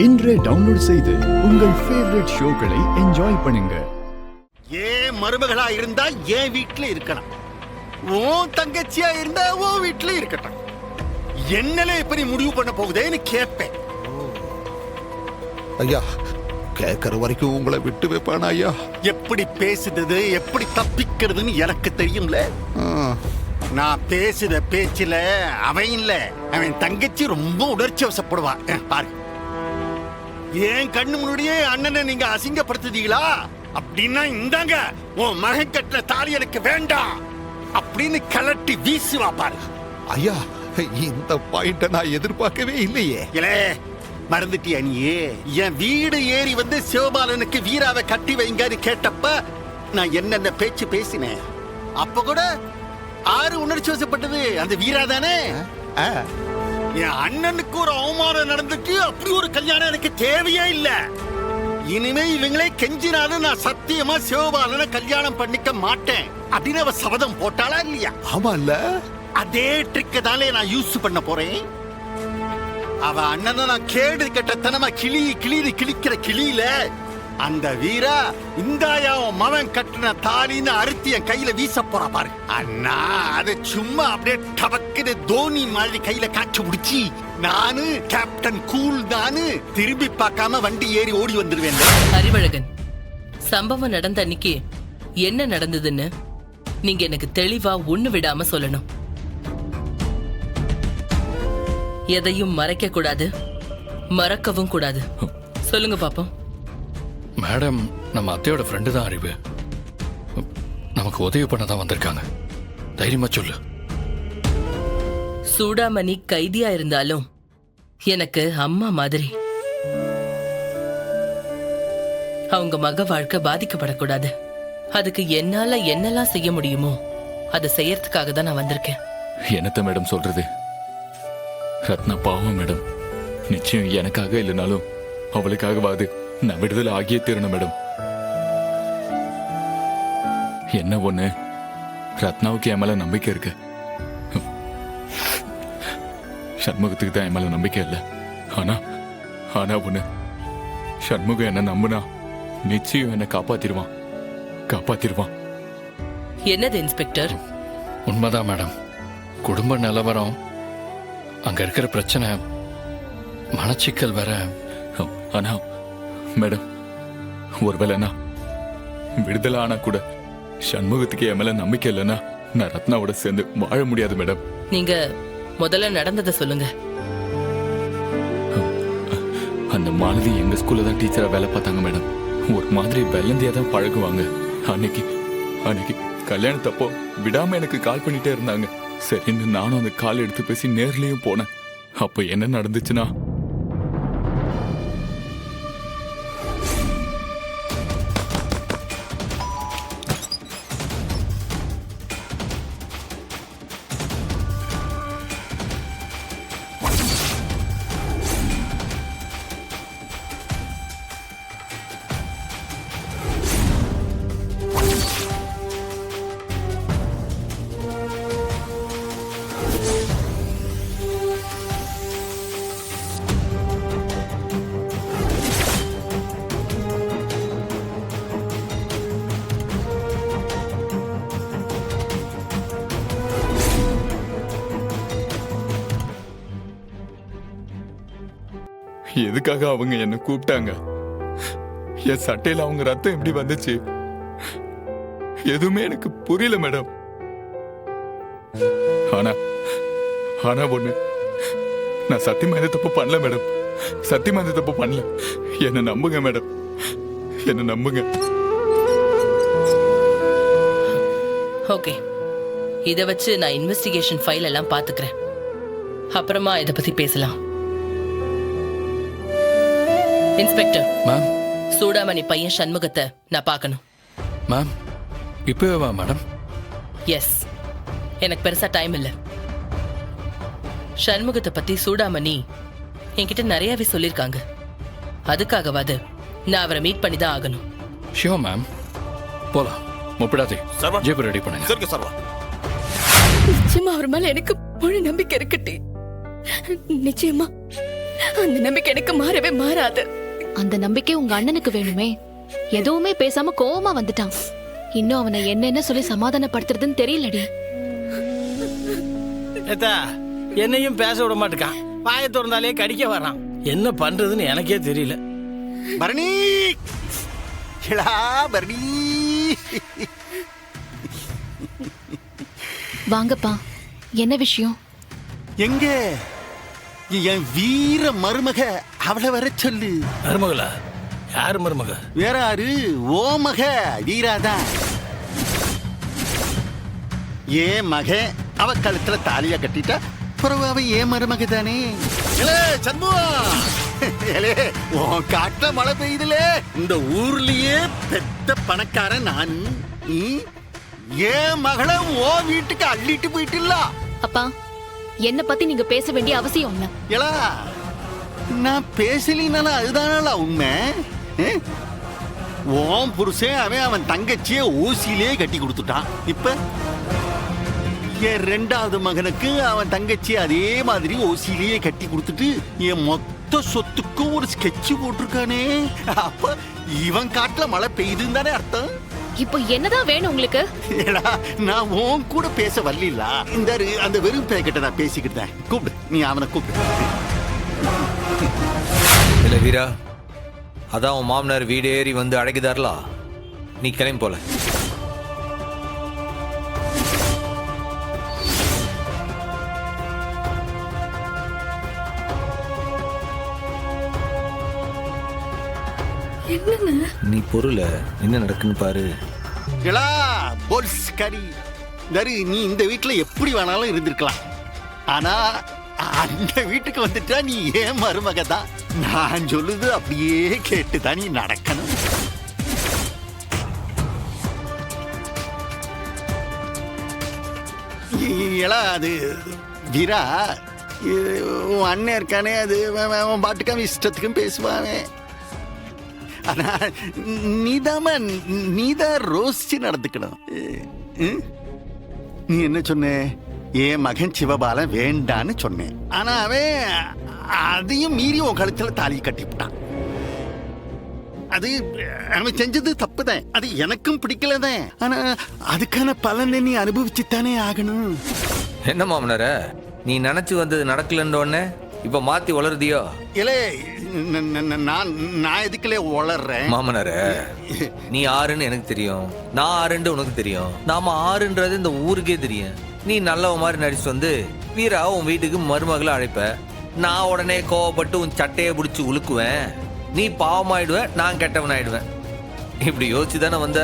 இன்றே டவுன்லோட் செய்து உங்கள் ஃபேவரட் ஷோக்களை என்ஜாய் பண்ணுங்க. ஏன் மருமகளா இருந்தா என் வீட்டுல இருக்கணும், உன் தங்கச்சியா இருந்தா உன் வீட்டுல இருக்கட்டும். என்னல எப்படி முடிவு பண்ண போகுதேன்னு கேட்பேன். ஐயா, கேட்கற வரைக்கும் உங்களை விட்டு வைப்பானா ஐயா? எப்படி பேசுறது, எப்படி தப்பிக்கிறதுன்னு எனக்கு தெரியும்ல. நான் பேசுத பேச்சுல அவன் இல்ல, அவன் தங்கச்சி ரொம்ப உணர்ச்சி வசப்படுவான். பாரு, ஏன் கண்ணு முன்னாடியே அண்ணனை நீங்க அசிங்கப்படுத்துதீங்களா? அப்படின்னா இந்தாங்க உன் மகன் கட்டின தாலி எனக்கு வேண்டாம் அப்படின்னு கலட்டி வீசுவா பாரு. ஐயா, இந்த பாயிண்ட நான் எதிர்பார்க்கவே இல்லையே. இல்லே, மறந்துட்டியா நீயே? என் வீடு ஏறி வந்து சிவபாலனுக்கு வீராவை கட்டி வைங்கன்னு கேட்டப்ப நான் என்னென்ன பேச்சு பேசினேன். அப்ப கூட ஆறு உணர்ச்சி வசப்பட்டது அந்த வீரா தானே. என் அண்ணனுக்கு ஒரு அவமானம் நடந்துட்டு அப்படி ஒரு கல்யாணம் எனக்கு தேவையே இல்ல. இனிமே இவங்களே கெஞ்சினாலும் நான் சத்தியமா சிவபாலனை கல்யாணம் பண்ணிக்க மாட்டேன் அப்படின்னு அவ சபதம் போட்டாளா இல்லையா? ஆமா இல்ல, அதே ட்ரிக்க தானே நான் யூஸ் பண்ண போறேன். அவ அண்ணனை நான் கேடு கட்டத்தனமா கிளிக்கிற கிளியில அந்த வீரா இந்தாயா மவன் கட்டின தாலின்னு அறுத்தி என் கையில வீச போறா பாரு. அண்ணா அது சும்மா அப்படியே டபக்குன்னு தோனி மாதிரி கையில காய்ச்சி முடிச்சு நானு கேப்டன் கூல் தானு திரும்பி பார்க்காம வண்டி ஏறி ஓடி வந்துருவேன். அறிவழகன், சம்பவம் நடந்த அன்னைக்கு என்ன நடந்ததுன்னு நீங்க எனக்கு தெளிவா ஒண்ணு விடாம சொல்லணும். எதையும் மறைக்க கூடாது, மறக்கவும் கூடாது. சொல்லுங்க பாப்போம். மேடம், நம்ம அத்தையோட ஃப்ரெண்டு தான் அறிவு. நமக்கு உதவி பண்ண தான் வந்திருக்காங்க. தைரியமா சொல்லு. சூடாமணி கைதியா இருந்தாலும் எனக்கு அம்மா மாதிரி. அவங்க மக வாழ்க்கை பாதிக்கப்படக்கூடாது. அதுக்கு என்னால என்னெல்லாம் செய்ய முடியுமோ அதை செய்யறதுக்காக தான் நான் வந்திருக்கேன். என்னத்த மேடம் சொல்றது? ரத்னா பாவம் மேடம். நிச்சயம் எனக்காக இல்லைனாலும் அவளுக்காகவாது நான் விடுதலை ஆகியே தீரணும் மேடம். என்ன ஒண்ணு, ரத்னாவுக்கு என் மேல நம்பிக்கை இருக்கு. சண்முகத்துக்கு தான் என் மேல நம்பிக்கை இல்லை. ஆனா ஒண்ணு, சண்முகம் என்ன நம்புனா நிச்சயம் என்ன காப்பாத்திருவான். என்னது இன்ஸ்பெக்டர்? உண்மைதான் மேடம். குடும்ப நிலவரம், அங்க இருக்கிற பிரச்சனை, மனச்சிக்கல் வேற. ஆனா மேடம், ஒருவேளை விடுதலை ஆனா கூட சண்முகத்துக்கு என் மேல நம்பிக்கை இல்லைன்னா நான் ரத்னாவோட சேர்ந்து வாழ முடியாது மேடம். நீங்க முதல்ல நடந்ததை சொல்லுங்க. அந்த மாலதி எங்க ஸ்கூல்ல தான் டீச்சரா வேலை பார்த்தாங்க மேடம். ஒரு மாதிரி வெள்ளந்தியா தான் பழகுவாங்க. அன்னைக்கு கல்யாணத்தப்போ விடாம எனக்கு கால் பண்ணிட்டே இருந்தாங்க. சரின்னு நானும் அந்த கால் எடுத்து பேசி நேர்லயும் போனேன். அப்ப என்ன நடந்துச்சுன்னா, எதுக்காக அவங்க என்ன கூப்பிட்டாங்க? என் சட்டையில அவங்க ரத்தம் எப்படி வந்துச்சு? எதுவுமே எனக்கு புரியல மேடம். ஆனா ஒண்ணு, நான் சத்தியமா எந்த தப்பு பண்ணல மேடம். சத்தியமா எந்த தப்பு பண்ணல. என்ன நம்புங்க மேடம், என்ன நம்புங்க. ஓகே, இத வச்சு நான் இன்வெஸ்டிகேஷன் ஃபைல் எல்லாம் பாத்துக்கிறேன். அப்புறமா இத பத்தி பேசலாம். இன்ஸ்பெக்டர் மேம், சூடாமணி பையன் சண்முகத்தை நான் பார்க்கணும். மேம், இப்பவே வா மேடம். எஸ், எனக்கு பெருசா டைம் இல்ல. சண்முகத்தை பத்தி சூடாமணி என்கிட்ட நிறையவே சொல்லிருக்காங்க. அதுக்காகவாது நான் அவரை மீட் பண்ணி தான் ஆகணும். ஷியோர் மேம், போலாம். முப்படாதே, ஜீப் ரெடி பண்ணுங்க. சரிங்க சார். நிச்சயமா அவர் மேல எனக்கு முழு நம்பிக்கை இருக்கட்டே. நிச்சயமா அந்த நம்பிக்கை எனக்கு மாறவே மாறாது. அந்த நம்பிக்கை உங்க அண்ணனுக்கு வேணுமே. எதுவுமே பேசாம கோவமா வந்துட்டான். இன்னும் அவனை என்னென்ன சொல்லி சமாதானப்படுத்துறதுன்னு தெரியலடி. ஏத்தா என்னையும் பேச விட மாட்டேக்கான். வாயை திறந்தாலே கடிக்க வர்றான். என்ன பண்றதுன்னு எனக்கே தெரியல. பரணி இளா பரணி, வாங்கப்பா, என்ன விஷயம்? எங்க என் வீர மருமக, அவளை வர சொல்லு. மருமகளா? யாரு மருமக? வேற யாரு? ஓ மக வீராதான். ஏன் மக அவ கழுத்துல தாலியா கட்டிட்டா பிறகு அவ ஏன் மருமக தானே. சண்முகா, உன் காட்டுல மழை பெய்யுதுல. இந்த ஊர்லயே பெத்த பணக்காரன் நான். நீ ஏன் மகளை ஓ வீட்டுக்கு அள்ளிட்டு போயிட்டுல. அப்பா, என்ன பத்தி நீங்க பேச வேண்டிய அவசியம் இல்ல. ஏலா, நான் பேசலினால அதுதானல உண்மை. ஓம் புருஷன் அவன் தங்கச்சிய ஊசியிலே கட்டி கொடுத்துட்டான். இப்ப என் ரெண்டாவது மகனுக்கு அவன் தங்கச்சி அதே மாதிரி ஓசியிலேயே கட்டி கொடுத்துட்டு என் மொத்த சொத்துக்கும் ஒரு ஸ்கெட்ச் போட்டிருக்கானே. அப்ப இவன் காட்டுல மழை பெய்யுதுன்னு தானே அர்த்தம். இப்போ என்னதான் வேணும் உங்களுக்கு? ஏடா, நான் உன் கூட பேச வரல. இந்த அந்த வெறும் பேக்கிட்ட நான் பேசிக்கிட்டேன். கூப்பிடு, நீ அவனை கூப்பிடு. இல்ல வீரா, அதான் உன் மாமனார் வீடு ஏறி வந்து அடைக்குதாரலா, நீ கிளம்பி போல. நீ பொருள என்ன நடக்குன்னு பாரு. ஏலா, போல்ஸ் கரி தரு, நீ இந்த வீட்டுல எப்படி வேணாலும் இருந்திருக்கலாம். ஆனா அந்த வீட்டுக்கு வந்துட்டா நீ ஏன் மருமக தான். நான் சொல்லுது அப்படியே கேட்டுதான் நீ நடக்கணும். ஏலா, அது வீரா, உன் அண்ணன் இருக்கானே, அது அவன் பாட்டுக்காம இஷ்டத்துக்கும் பேசுவானே. ஆனா நீதான் ரோசிச்சு நடந்துக்கணும். நீ என்ன சொன்ன? என் மகன் சிவபாலன் வேண்டான்னு சொன்னேன். ஆனா அவன் அதையும் மீறி உன் கழுத்துல தாலி கட்டிவிட்டான். அது அவன் செஞ்சது தப்புதான். அது எனக்கும் பிடிக்கலதான். ஆனா அதுக்கான பலனை நீ அனுபவிச்சுத்தானே ஆகணும். என்ன மாமனார, நீ நினைச்சு வந்தது நடக்கலன்னு இப்ப மாத்தி வளருதியோ? இல்ல, நான் எதுக்குல வளர்றேன் மாமனார? நீ ஆறுன்னு எனக்கு தெரியும், நான் ஆறுன்னு உனக்கு தெரியும். நாம ஆறுன்றது இந்த ஊருக்கே தெரியும். நீ நல்லவ மாதிரி நடிச்சு வந்து வீரா உன் வீட்டுக்கு மருமகளை அழைப்ப. நான் உடனே கோவப்பட்டு உன் சட்டையை பிடிச்சி உழுக்குவேன். நீ பாவமாயிடுவேன், நான் கெட்டவன் ஆயிடுவேன். இப்படி யோசிச்சு தானே வந்த.